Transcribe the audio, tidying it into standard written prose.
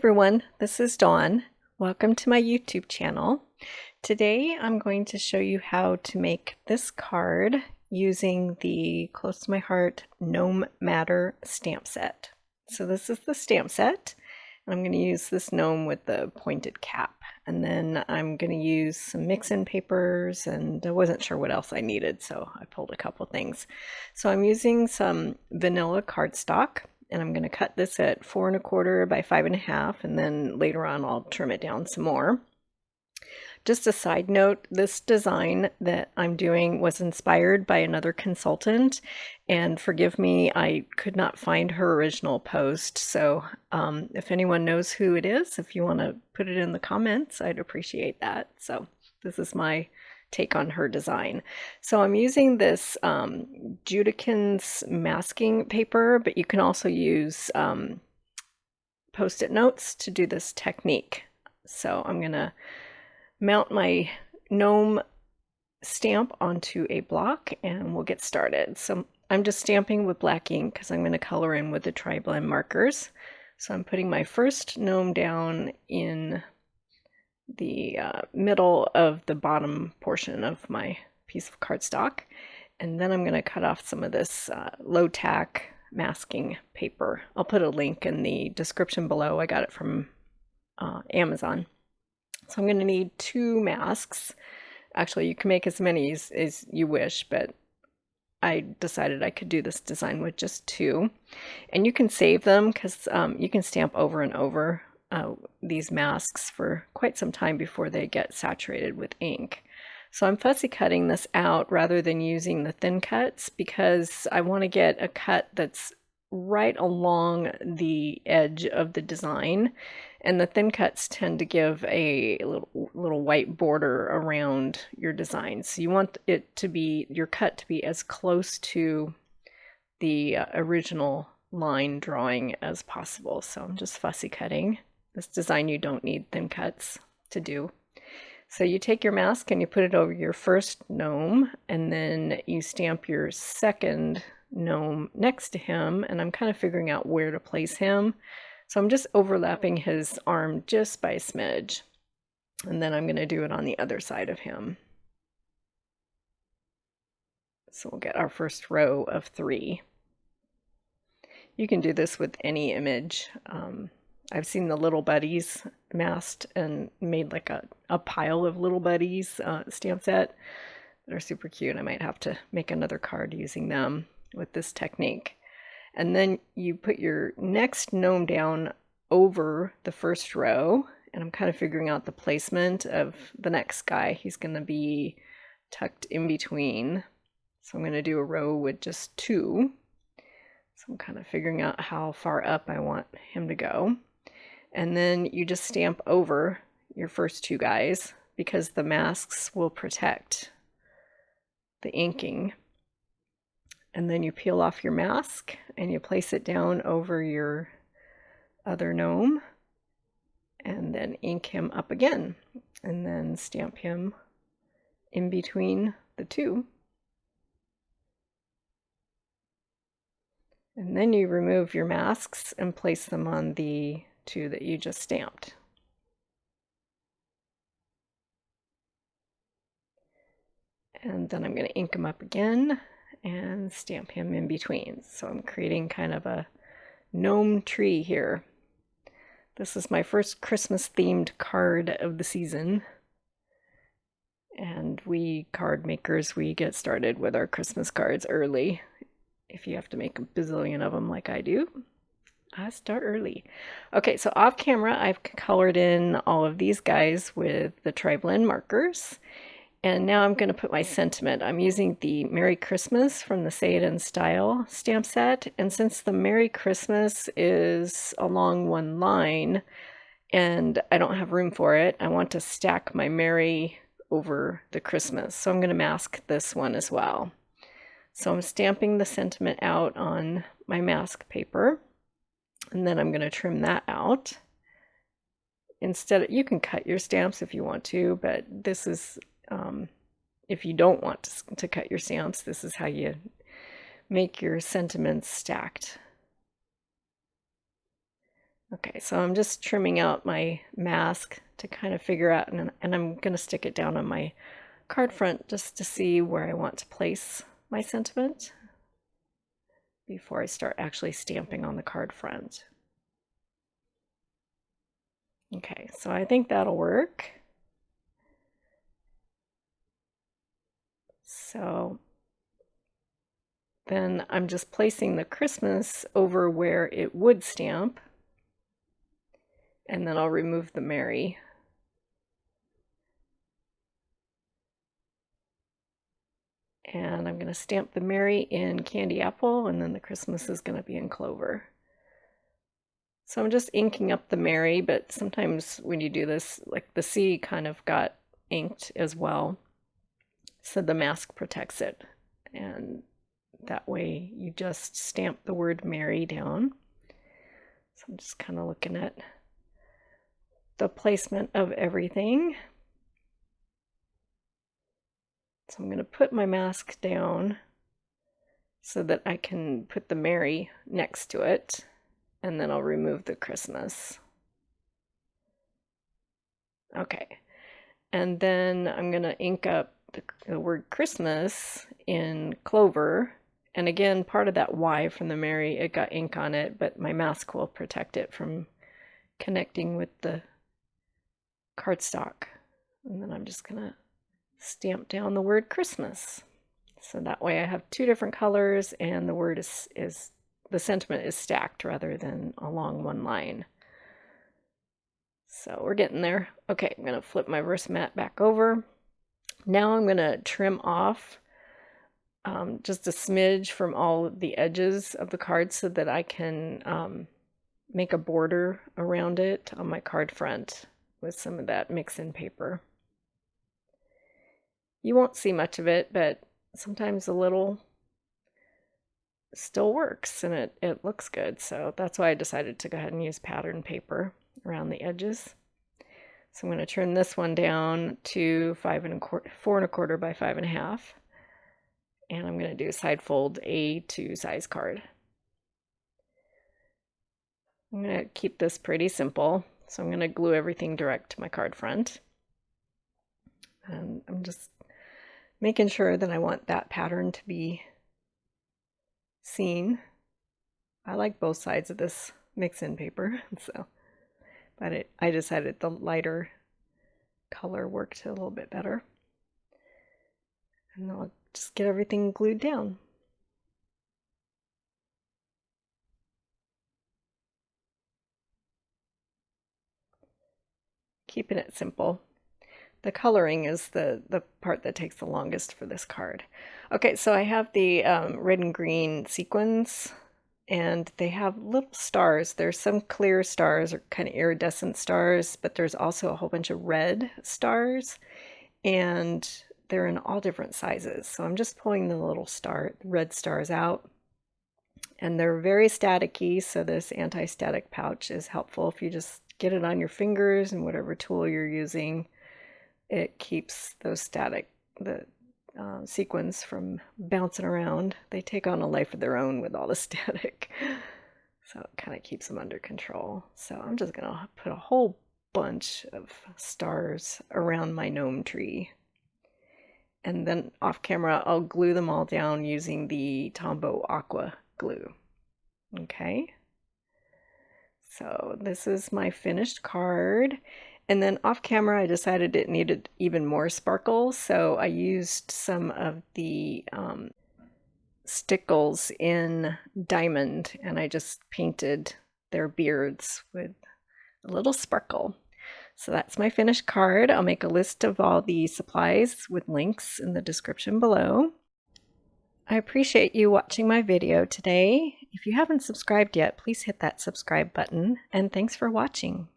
everyone, this is Dawn. Welcome to my YouTube channel. Today I'm going to show you how to make this card using the Close to My Heart Gnome Matter stamp set. So this is the stamp set, and I'm going to use this gnome with the pointed cap. And then I'm going to use some mix-in papers, and I wasn't sure what else I needed, so I pulled a couple things. So I'm using some vanilla cardstock, and I'm going to cut this at 4 1/4 by 5 1/2, and then later on I'll trim it down some more. Just a side note, this design that I'm doing was inspired by another consultant, and forgive me, I could not find her original post, so if anyone knows who it is, if you want to put it in the comments, I'd appreciate that. So this is my take on her design. So I'm using this Judikins masking paper, but you can also use Post-it notes to do this technique. So I'm going to mount my gnome stamp onto a block and we'll get started. So I'm just stamping with black ink because I'm going to color in with the tri-blend markers. So I'm putting my first gnome down in the middle of the bottom portion of my piece of cardstock, and then I'm going to cut off some of this low tack masking paper. I'll put a link in the description below. I got it from Amazon. So I'm going to need 2 masks. Actually, you can make as many as you wish, but I decided I could do this design with just 2. And you can save them because you can stamp over and over these masks for quite some time before they get saturated with ink. So I'm fussy cutting this out rather than using the thin cuts because I want to get a cut that's right along the edge of the design, and the thin cuts tend to give a little white border around your design. So you want it to be, your cut to be as close to the original line drawing as possible. So I'm just fussy cutting. This design you don't need thin cuts to do. So you take your mask and you put it over your first gnome, and then you stamp your second gnome next to him, and I'm kind of figuring out where to place him. So I'm just overlapping his arm just by a smidge, and then I'm going to do it on the other side of him. So we'll get our first row of 3. You can do this with any image. I've seen the Little Buddies masked and made like a pile of Little Buddies stamp set that are super cute. I might have to make another card using them with this technique. And then you put your next gnome down over the first row, and I'm kind of figuring out the placement of the next guy. He's going to be tucked in between. So I'm going to do a row with just 2. So I'm kind of figuring out how far up I want him to go. And then you just stamp over your first 2 guys because the masks will protect the inking. And then you peel off your mask and you place it down over your other gnome, and then ink him up again, and then stamp him in between the 2. And then you remove your masks and place them on the 2 that you just stamped. And then I'm going to ink him up again and stamp him in between. So I'm creating kind of a gnome tree here. This is my first Christmas themed card of the season. And we card makers, we get started with our Christmas cards early. If you have to make a bazillion of them like I do, I start early. Okay, so off camera, I've colored in all of these guys with the tri-blend markers. And now I'm going to put my sentiment. I'm using the Merry Christmas from the Say It in Style stamp set. And since the Merry Christmas is along one line and I don't have room for it, I want to stack my Merry over the Christmas. So I'm going to mask this one as well. So I'm stamping the sentiment out on my mask paper, and then I'm going to trim that out. Instead, you can cut your stamps if you want to, but this is if you don't want to cut your stamps, this is how you make your sentiments stacked. Okay, so I'm just trimming out my mask to kind of figure out, and I'm going to stick it down on my card front just to see where I want to place my sentiment before I start actually stamping on the card front. Okay, so I think that'll work. So then I'm just placing the Christmas over where it would stamp, and then I'll remove the Merry. And I'm going to stamp the Merry in Candy Apple, and then the Christmas is going to be in Clover. So I'm just inking up the Merry, but sometimes when you do this, like the C kind of got inked as well. So the mask protects it. And that way you just stamp the word Merry down. So I'm just kind of looking at the placement of everything. So I'm going to put my mask down so that I can put the Merry next to it, and then I'll remove the Christmas. Okay, and then I'm going to ink up the word Christmas in Clover. And again, part of that Y from the Merry, it got ink on it, but my mask will protect it from connecting with the cardstock. And then I'm just going to stamp down the word Christmas. So that way I have two different colors, and the word is the sentiment is stacked rather than along one line. So we're getting there. Okay, I'm going to flip my verse mat back over. Now I'm going to trim off just a smidge from all of the edges of the card so that I can make a border around it on my card front with some of that mix-in paper. You won't see much of it, but sometimes a little still works, and it looks good. So that's why I decided to go ahead and use pattern paper around the edges. So I'm going to turn this one down to 4 1/4 by 5 1/2. And I'm going to do a side fold A2 size card. I'm going to keep this pretty simple. So I'm going to glue everything direct to my card front. And I'm just making sure that I want that pattern to be seen. I like both sides of this mix-in paper, so but I decided the lighter color worked a little bit better. And I'll just get everything glued down. Keeping it simple. The coloring is the part that takes the longest for this card. Okay, so I have the red and green sequins, and they have little stars. There's some clear stars or kind of iridescent stars, but there's also a whole bunch of red stars, and they're in all different sizes. So I'm just pulling the little red stars out, and they're very staticky, so this anti-static pouch is helpful. If you just get it on your fingers and whatever tool you're using, it keeps those the sequins from bouncing around. They take on a life of their own with all the static. So it kind of keeps them under control. So I'm just going to put a whole bunch of stars around my gnome tree. And then off camera, I'll glue them all down using the Tombow Aqua glue. Okay. So this is my finished card. And then off camera, I decided it needed even more sparkle, so I used some of the stickles in diamond, and I just painted their beards with a little sparkle. So that's my finished card. I'll make a list of all the supplies with links in the description below. I appreciate you watching my video today. If you haven't subscribed yet, please hit that subscribe button, and thanks for watching.